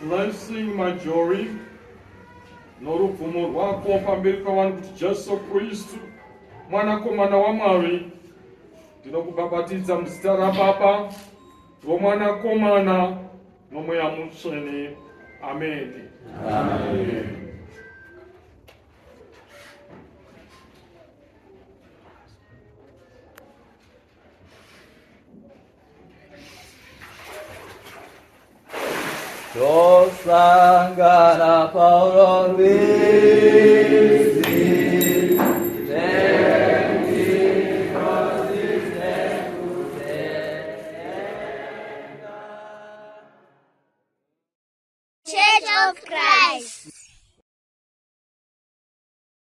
blessing Majori norubvumo rwako pamberi pavanhu kuti Jesu Kristu mwanakomana waMwari ndinokubhabhatidza muzita raBaba romwanakomana nomweya mutsvene. Amen. Amen. Sangana Paulo Visi, Church of Christ.